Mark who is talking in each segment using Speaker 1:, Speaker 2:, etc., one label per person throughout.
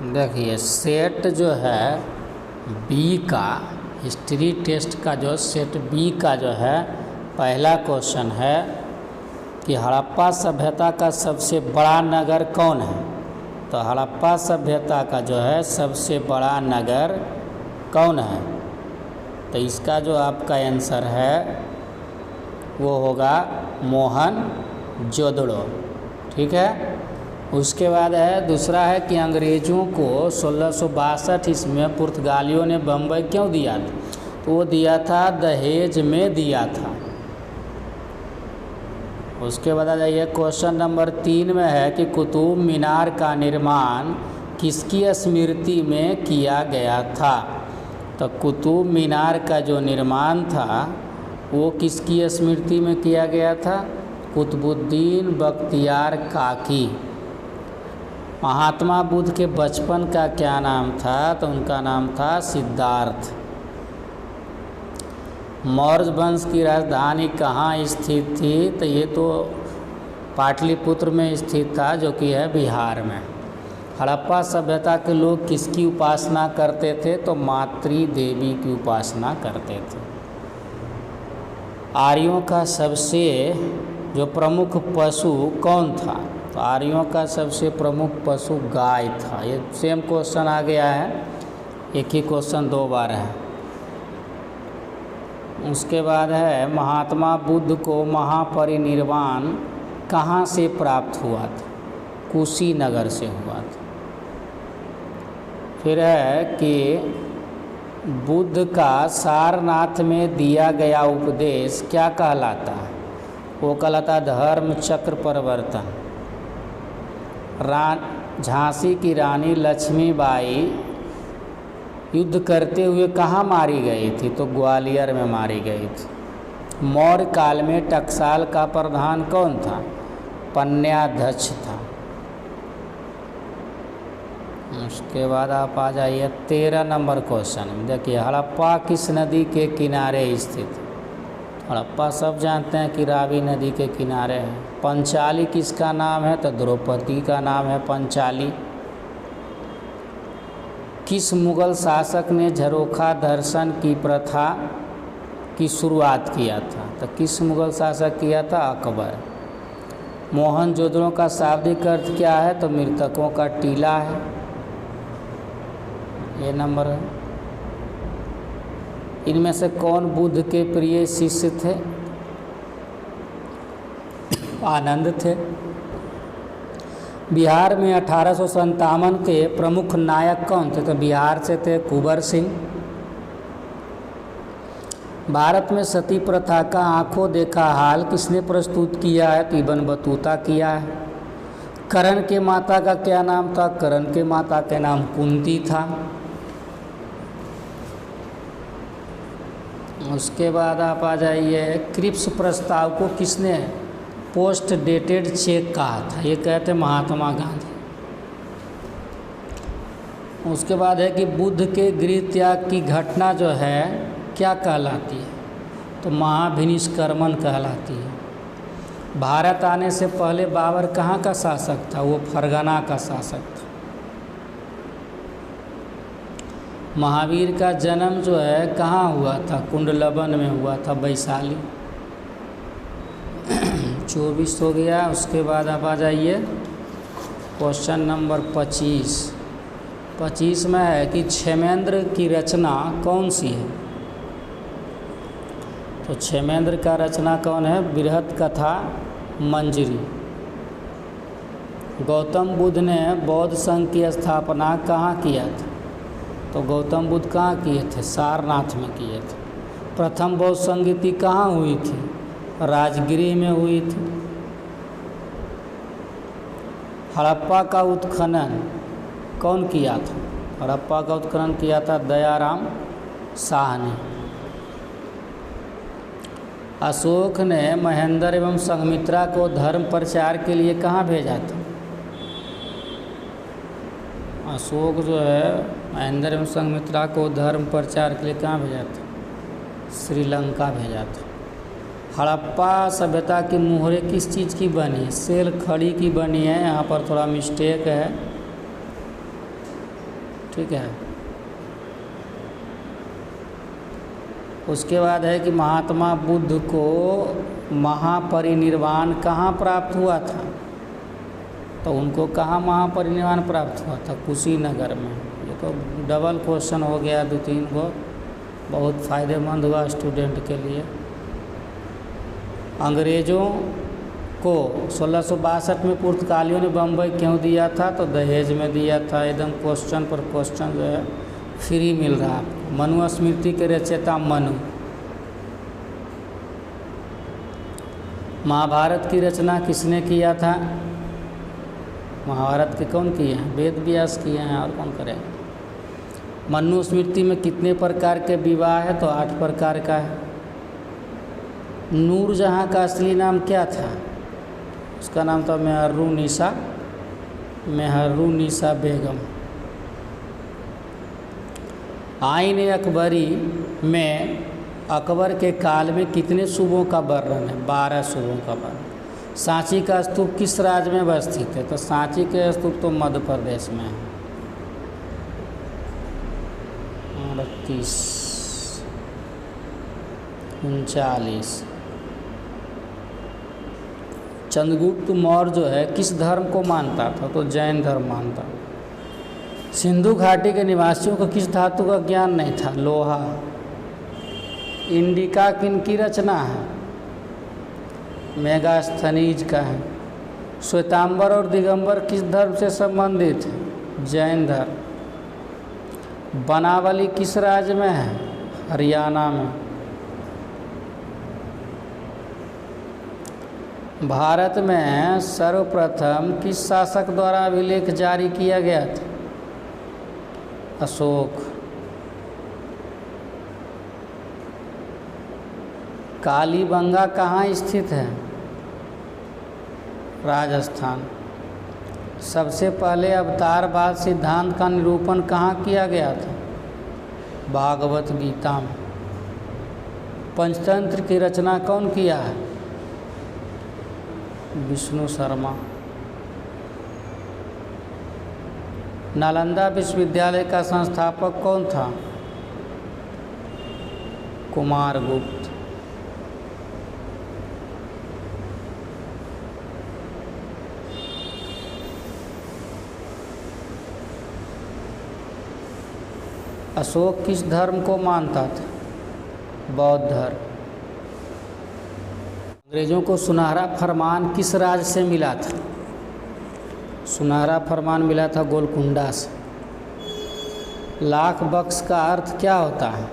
Speaker 1: देखिए सेट जो है बी का, हिस्ट्री टेस्ट का जो सेट बी का जो है पहला क्वेश्चन है कि हड़प्पा सभ्यता का सबसे बड़ा नगर कौन है। तो हड़प्पा सभ्यता का जो है सबसे बड़ा नगर कौन है, तो इसका जो आपका आंसर है वो होगा मोहनजोदड़ो। ठीक है। उसके बाद है दूसरा है कि अंग्रेज़ों को 1662 ईस्वी में पुर्तगालियों ने बम्बई क्यों दिया था, तो वो दिया था दहेज में दिया था। उसके बाद आ जाइए क्वेश्चन नंबर 3 में है कि कुतुब मीनार का निर्माण किसकी स्मृति में किया गया था। तो कुतुब मीनार का जो निर्माण था वो किसकी स्मृति में किया गया था, कुतुबुद्दीन बख्तियार काकी। महात्मा बुद्ध के बचपन का क्या नाम था, तो उनका नाम था सिद्धार्थ। मौर्य वंश की राजधानी कहाँ स्थित थी, तो ये तो पाटलिपुत्र में स्थित था जो कि है बिहार में। हड़प्पा सभ्यता के लोग किसकी उपासना करते थे, तो मातृ देवी की उपासना करते थे। आर्यों का सबसे जो प्रमुख पशु कौन था, तो आर्यों का सबसे प्रमुख पशु गाय था। ये सेम क्वेश्चन आ गया है, एक ही क्वेश्चन 2 बार है। उसके बाद है महात्मा बुद्ध को महापरिनिर्वाण कहाँ से प्राप्त हुआ था, कुशीनगर से हुआ था। फिर है कि बुद्ध का सारनाथ में दिया गया उपदेश क्या कहलाता है, वो कहलाता धर्म चक्र परिवर्तन। झांसी की रानी लक्ष्मीबाई युद्ध करते हुए कहाँ मारी गई थी, तो ग्वालियर में मारी गई थी। मौर्य काल में टकसाल का प्रधान कौन था, पन्याध्यक्ष था। उसके बाद आप आ जाइए 13 नंबर क्वेश्चन। देखिए हड़प्पा किस नदी के किनारे स्थित। हड़प्पा सब जानते हैं कि रावी नदी के किनारे है। पंचाली किसका नाम है, तो द्रौपदी का नाम है पंचाली। किस मुगल शासक ने झरोखा दर्शन की प्रथा की शुरुआत किया था, तो किस मुगल शासक किया था, अकबर। मोहनजोदड़ो का शाब्दिक अर्थ क्या है, तो मृतकों का टीला है। ये नंबर है। इनमें से कौन बुद्ध के प्रिय शिष्य थे, आनंद थे। बिहार में 1857 के प्रमुख नायक कौन थे, तो बिहार से थे कुंवर सिंह। भारत में सती प्रथा का आंखों देखा हाल किसने प्रस्तुत किया है, तो इब्न बतूता किया है। करण के माता का क्या नाम था, करण के माता का नाम कुंती था। उसके बाद आप आ जाइए क्रिप्स प्रस्ताव को किसने पोस्ट डेटेड चेक कहा था, ये कहते महात्मा गांधी। उसके बाद है कि बुद्ध के गृह त्याग की घटना जो है क्या कहलाती है, तो महाभिनिष्क्रमण कहलाती है। भारत आने से पहले बाबर कहाँ का शासक था, वो फरगना का शासक था। महावीर का जन्म जो है कहाँ हुआ था, कुंडलवन में हुआ था, वैशाली। 24 हो गया। उसके बाद आप आ जाइए क्वेश्चन नंबर 25 में है कि क्षेमेंद्र की रचना कौन सी है, तो क्षेमेंद्र का रचना कौन है, बृहत कथा मंजरी। गौतम बुद्ध ने बौद्ध संघ की स्थापना कहाँ किया था, तो गौतम बुद्ध कहाँ किए थे, सारनाथ में किए थे। प्रथम बौद्ध संगीति कहाँ हुई थी, राजगृह में हुई थी। हड़प्पा का उत्खनन कौन किया था, हड़प्पा का उत्खनन किया था दयाराम शाह ने। अशोक ने महेंद्र एवं संघमित्रा को धर्म प्रचार के लिए कहाँ भेजा था, अशोक जो है महेंद्र एवं संघमित्रा को धर्म प्रचार के लिए कहाँ भेजा था, श्रीलंका भेजा था। हड़प्पा सभ्यता की मुहरें किस चीज़ की बनी है, सेल खड़ी की बनी है। यहाँ पर थोड़ा मिस्टेक है, ठीक है। उसके बाद है कि महात्मा बुद्ध को महापरिनिर्वाण कहाँ प्राप्त हुआ था? तो उनको कहाँ महापरिनिर्वाण प्राप्त हुआ था? कुशीनगर में। ये तो डबल क्वेश्चन हो गया, 2-3 को, बहुत फ़ायदेमंद हुआ स्टूडेंट के लिए। अंग्रेज़ों को 1662 में पुर्तगालियों ने बम्बई क्यों दिया था? तो दहेज में दिया था। एकदम क्वेश्चन पर क्वेश्चन जो है फ्री मिल रहा है। मनुस्मृति के रचयिता मनु। महाभारत की रचना किसने किया था? महाभारत के कौन किए हैं? वेद व्यास किए हैं, और कौन करें? मनुस्मृति में कितने प्रकार के विवाह है? तो 8 प्रकार का है। नूरजहाँ का असली नाम क्या था? उसका नाम था मेहरुन्निसा बेगम। आईन अकबरी में अकबर के काल में कितने सूबों का वर्णन है? 12 सूबों का वर्णन। सांची का स्तूप किस राज्य में अवस्थित है? तो सांची के स्तूप तो मध्य प्रदेश में है। 38, 39। चंद्रगुप्त मौर्य जो है किस धर्म को मानता था? तो जैन धर्म मानता। सिंधु घाटी के निवासियों को किस धातु का ज्ञान नहीं था? लोहा। इंडिका किनकी रचना है? मेगास्थनीज का है। श्वेतांबर और दिगंबर किस धर्म से संबंधित है? जैन धर्म। बनावली किस राज्य में है? हरियाणा में। भारत में सर्वप्रथम किस शासक द्वारा अभिलेख जारी किया गया था? अशोक। कालीबंगा कहाँ स्थित है? राजस्थान। सबसे पहले अवतारवाद सिद्धांत का निरूपण कहाँ किया गया था? भागवत गीता में। पंचतंत्र की रचना कौन किया है? विष्णु शर्मा। नालंदा विश्वविद्यालय का संस्थापक कौन था? कुमारगुप्त। अशोक किस धर्म को मानता था? बौद्ध धर्म। अंग्रेज़ों को सुनहरा फरमान किस राज्य से मिला था? सुनहरा फरमान मिला था गोलकुंडा से। लाख बख्श का अर्थ क्या होता है?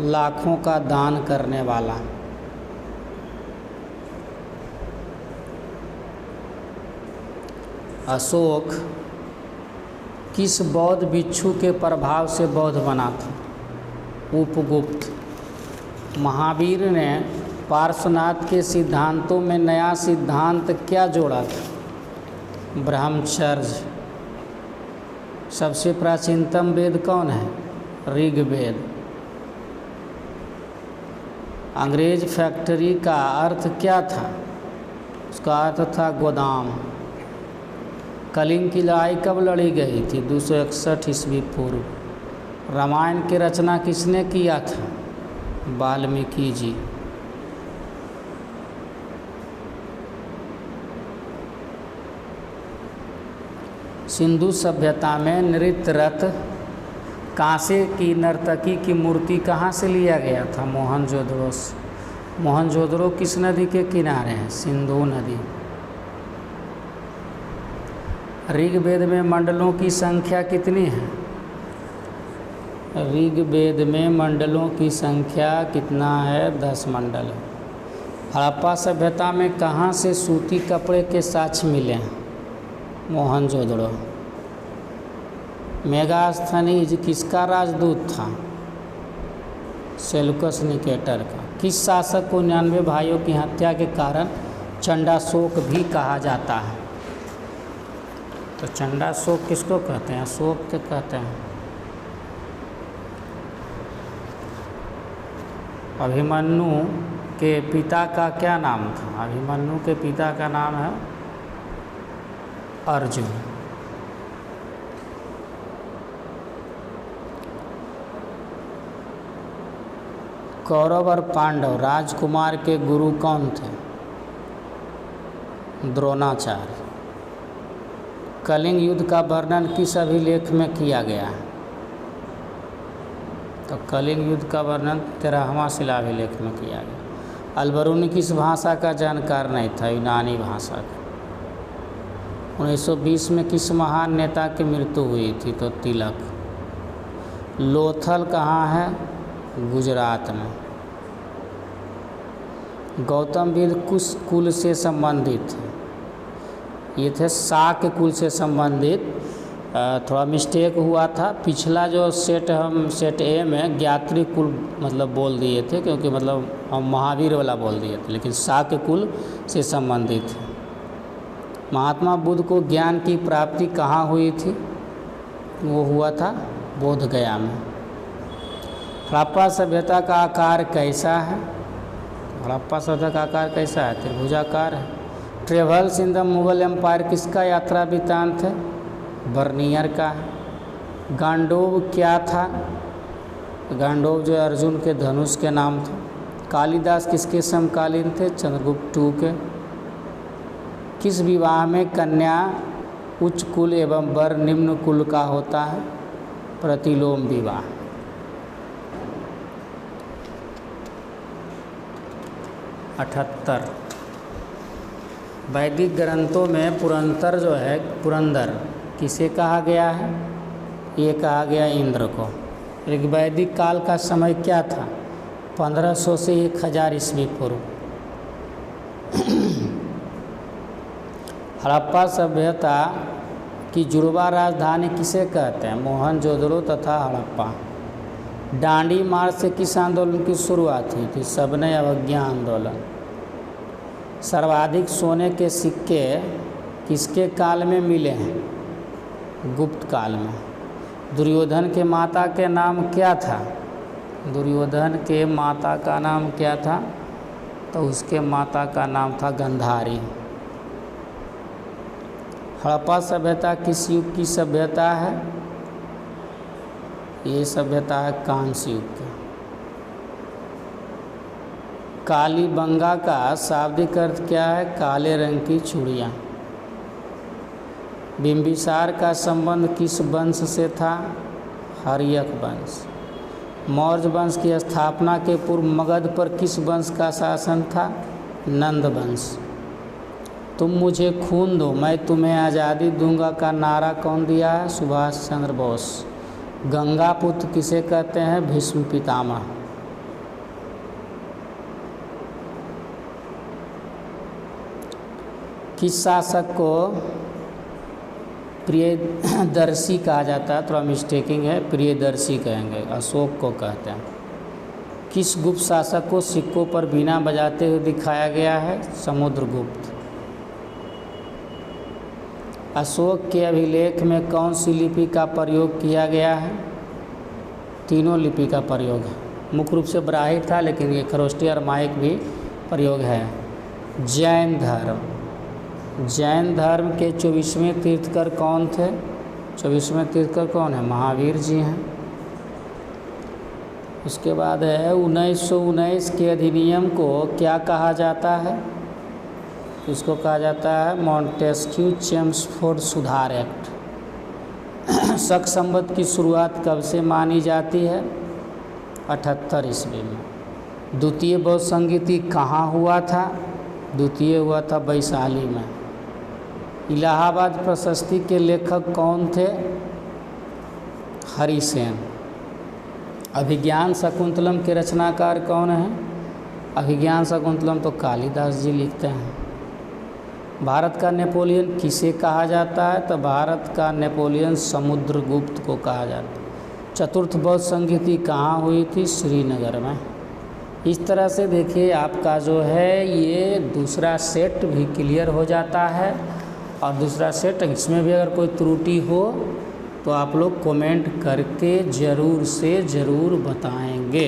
Speaker 1: लाखों का दान करने वाला। अशोक किस बौद्ध भिक्षु के प्रभाव से बौद्ध बना था? उपगुप्त। महावीर ने पार्श्वनाथ के सिद्धांतों में नया सिद्धांत क्या जोड़ा था? ब्रह्मचर्य। सबसे प्राचीनतम वेद कौन है? ऋग्वेद। अंग्रेज फैक्ट्री का अर्थ क्या था? उसका अर्थ था गोदाम। कलिंग की लड़ाई कब लड़ी गई थी? 261 ईस्वी पूर्व। रामायण की रचना किसने किया था? वाल्मीकि जी। सिंधु सभ्यता में नृत्यरत कांसे की नर्तकी की मूर्ति कहाँ से लिया गया था? मोहनजोदड़ो से। मोहनजोदड़ो किस नदी के किनारे है? सिंधु नदी। ऋग्वेद में मंडलों की संख्या कितनी है? ऋग्वेद में मंडलों की संख्या कितना है? 10 मंडल है। हड़प्पा सभ्यता में कहाँ से सूती कपड़े के साक्ष्य मिले हैं? मोहनजोदड़ो। मेगास्थनीज किसका राजदूत था? सेल्यूकस निकेटर का। किस शासक को 99 भाइयों की हत्या के कारण चंडाशोक भी कहा जाता है? तो चंडाशोक किसको कहते हैं? अशोक के कहते हैं। अभिमन्यु के पिता का क्या नाम था? अभिमन्यु के पिता का नाम है अर्जुन। कौरव और पांडव राजकुमार के गुरु कौन थे? द्रोणाचार्य। कलिंग युद्ध का वर्णन किस अभिलेख में किया गया है? तो कलिंग युद्ध का वर्णन 13वां शिलाभिलेख में किया गया। अलबरूनी किस भाषा का जानकार नहीं था? यूनानी भाषा का। 1920 में किस महान नेता की मृत्यु हुई थी? तो तिलक। लोथल कहाँ है? गुजरात में। गौतम बुद्ध किस कुल से संबंधित थे? ये थे शाक्य कुल से संबंधित। थोड़ा मिस्टेक हुआ था, पिछला जो सेट हम सेट ए में ज्ञात्री कुल मतलब बोल दिए थे, क्योंकि मतलब हम महावीर वाला बोल दिए थे, लेकिन शाक्य कुल से संबंधित है। महात्मा बुद्ध को ज्ञान की प्राप्ति कहाँ हुई थी? वो हुआ था बोध गया में। हड़प्पा सभ्यता का आकार कैसा है? हड़प्पा सभ्यता का आकार कैसा है? त्रिभुजाकार है। Travels in the Mughal empire किसका यात्रा वृत्तांत है? बर्नियर का है। गांडोव क्या था? गांडोव जो अर्जुन के धनुष के नाम था। कालिदास किसके समकालीन थे? चंद्रगुप्त II के। किस विवाह में कन्या उच्च कुल एवं वर निम्न कुल का होता है? प्रतिलोम विवाह। अठहत्तर। वैदिक ग्रंथों में पुरंदर जो है, पुरंदर किसे कहा गया है? ये कहा गया इंद्र को। लेकिन वैदिक काल का समय क्या था? 1500 से 1000 ईस्वी पूर्व। हड़प्पा सभ्यता की जुड़वा राजधानी किसे कहते हैं? मोहनजोदड़ो तथा हड़प्पा। डांडी मार्च से किस आंदोलन की शुरुआत हुई थी? सविनय अवज्ञा आंदोलन। सर्वाधिक सोने के सिक्के किसके काल में मिले हैं? गुप्त काल में। दुर्योधन के माता के नाम क्या था? दुर्योधन के माता का नाम क्या था? तो उसके माता का नाम था गंधारी। हड़प्पा सभ्यता किस युग की सभ्यता है? ये सभ्यता है कांस्य युग की। कालीबंगा का शाब्दिक अर्थ क्या है? काले रंग की चूड़ियाँ। बिंबिसार का संबंध किस वंश से था? हर्यक वंश। मौर्य वंश की स्थापना के पूर्व मगध पर किस वंश का शासन था? नंद वंश। तुम मुझे खून दो मैं तुम्हें आज़ादी दूंगा का नारा कौन दिया है? सुभाष चंद्र बोस। गंगा पुत्र किसे कहते हैं? भीष्म पितामह। किस शासक को प्रियदर्शी कहा जाता है? थोड़ा मिस्टेकिंग है, प्रियदर्शी कहेंगे। अशोक को कहते हैं। किस गुप्त शासक को सिक्कों पर बीना बजाते हुए दिखाया गया है? समुद्रगुप्त। अशोक के अभिलेख में कौन सी लिपि का प्रयोग किया गया है? तीनों लिपि का प्रयोग है। मुख्य रूप से ब्राह्मी था, लेकिन ये खरोष्टी और माइक भी प्रयोग है। जैन धर्म। जैन धर्म के 24वें तीर्थकर कौन थे? 24वें तीर्थकर कौन है? महावीर जी हैं। उसके बाद है 1919 के अधिनियम को क्या कहा जाता है? इसको कहा जाता है मॉन्टेस्क्यू चेम्सफोर्ड सुधार एक्ट। शक संवत की शुरुआत कब से मानी जाती है? 78 ईस्वी में। द्वितीय बौद्ध संगीति कहाँ हुआ था? द्वितीय हुआ था वैशाली में। इलाहाबाद प्रशस्ति के लेखक कौन थे? हरिसेन। अभिज्ञान शकुंतलम के रचनाकार कौन हैं? अभिज्ञान शकुंतलम तो कालिदास जी लिखते हैं। भारत का नेपोलियन किसे कहा जाता है? तो भारत का नेपोलियन समुद्रगुप्त को कहा जाता है। चतुर्थ बौद्ध संगीति कहाँ हुई थी? श्रीनगर में। इस तरह से देखिए आपका जो है ये दूसरा सेट भी क्लियर हो जाता है। और दूसरा सेट, इसमें भी अगर कोई त्रुटि हो तो आप लोग कमेंट करके ज़रूर से ज़रूर बताएंगे।